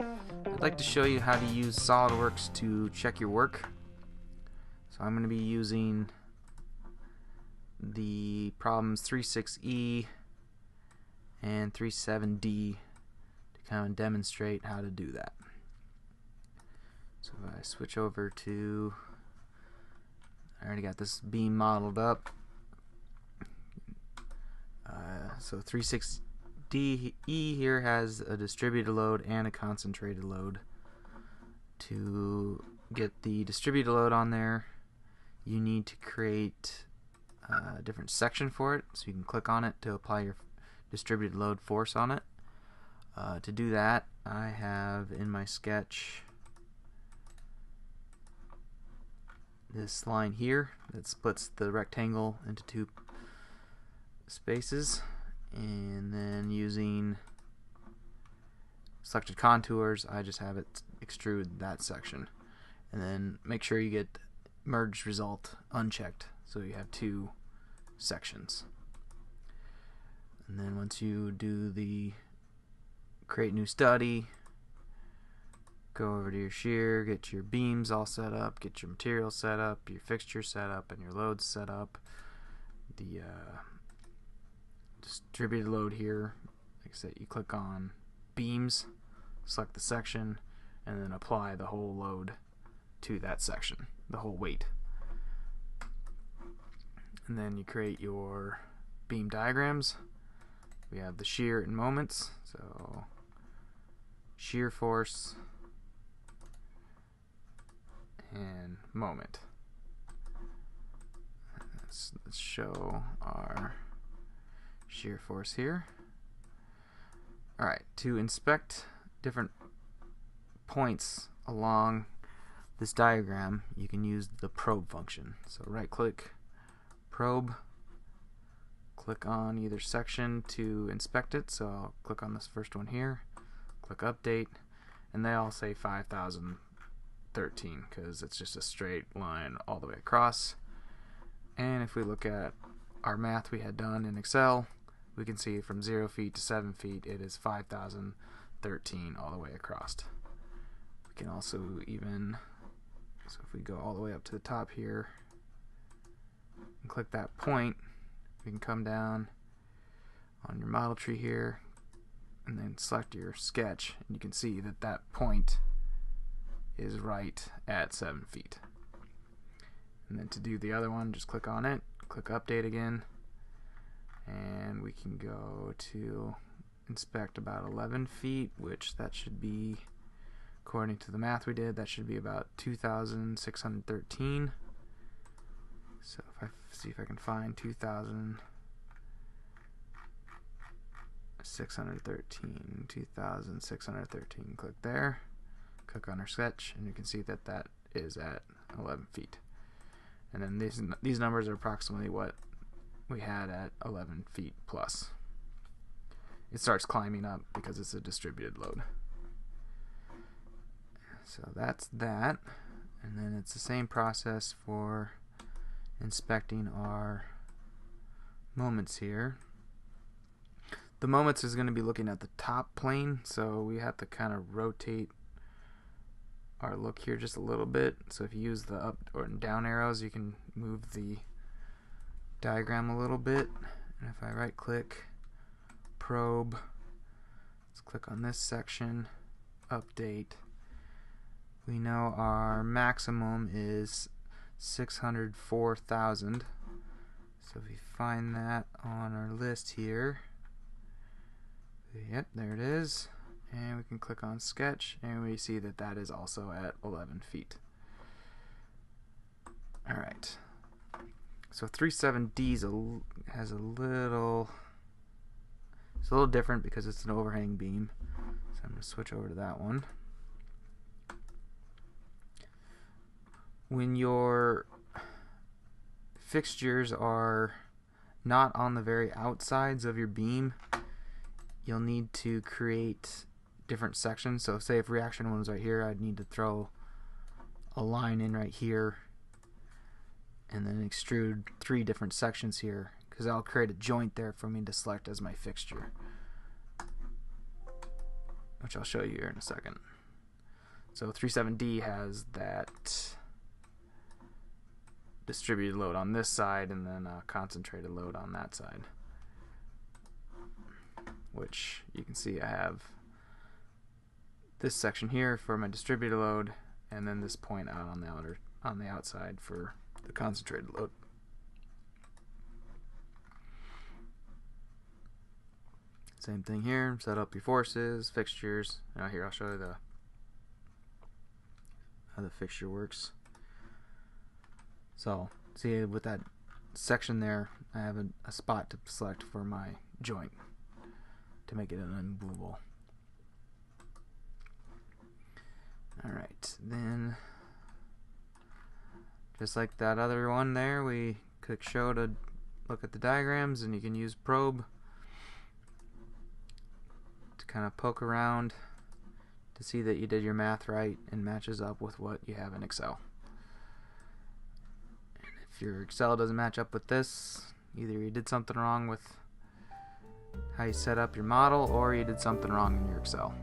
I'd like to show you how to use SolidWorks to check your work. So I'm going to be using the problems 36E and 37D to kind of demonstrate how to do that. So if I switch over to, I already got this beam modeled up. So 36E here has a distributed load and a concentrated load. To get the distributed load on there, you need to create a different section for it, so you can click on it to apply your distributed load force on it. To do that, I have in my sketch this line here that splits the rectangle into two spaces, and then using selected contours I just have it extrude that section, and then make sure you get merged result unchecked so you have two sections. And then once you do the create new study, go over to your shear, get your beams all set up, get your material set up, your fixture set up, and your loads set up. The distributed load here, like I said, you click on beams, select the section, and then apply the whole load to that section, the whole weight. And then you create your beam diagrams. We have the shear and moments, so shear force and moment. Let's show our shear force here. Alright, to inspect different points along this diagram, you can use the probe function. So right click, probe, click on either section to inspect it. So I'll click on this first one here, click update, and they all say 5013 because it's just a straight line all the way across. And if we look at our math we had done in Excel, we can see from 0 feet to 7 feet it is 5013 all the way across. We can also even, so if we go all the way up to the top here and click that point, we can come down on your model tree here and then select your sketch, and you can see that that point is right at 7 feet. And then to do the other one, just click on it, click update again, and we can go to inspect about 11 feet, which that should be, according to the math we did, that should be about 2,613. So if I see if I can find 2,613, click there, click on our sketch, and you can see that that is at 11 feet. And then these numbers are approximately what we had at 11 feet plus. It starts climbing up because it's a distributed load. So that's that. And then it's the same process for inspecting our moments here. The moments is going to be looking at the top plane, so we have to kind of rotate our look here just a little bit. So if you use the up or down arrows, you can move the diagram a little bit. And if I right click, probe, let's click on this section, update. We know our maximum is 604,000. So if we find that on our list here, yep, there it is. And we can click on sketch, and we see that that is also at 11 feet. Alright, so 37D has a little, it's a little different because it's an overhang beam. So I'm going to switch over to that one. When your fixtures are not on the very outsides of your beam, you'll need to create different sections. So say if reaction 1 was right here, I'd need to throw a line in right here and then extrude 3 different sections here, because I'll create a joint there for me to select as my fixture, which I'll show you here in a second. So 37D has that distributed load on this side and then a concentrated load on that side, which you can see I have this section here for my distributed load and then this point out on the outside for the concentrated load. Same thing here, set up your forces, fixtures. Now here I'll show you how the fixture works. So see with that section there, I have a spot to select for my joint to make it an unmovable. Alright, then just like that other one there, we click show to look at the diagrams, and you can use probe to kind of poke around to see that you did your math right and matches up with what you have in Excel. And if your Excel doesn't match up with this, either you did something wrong with how you set up your model or you did something wrong in your Excel.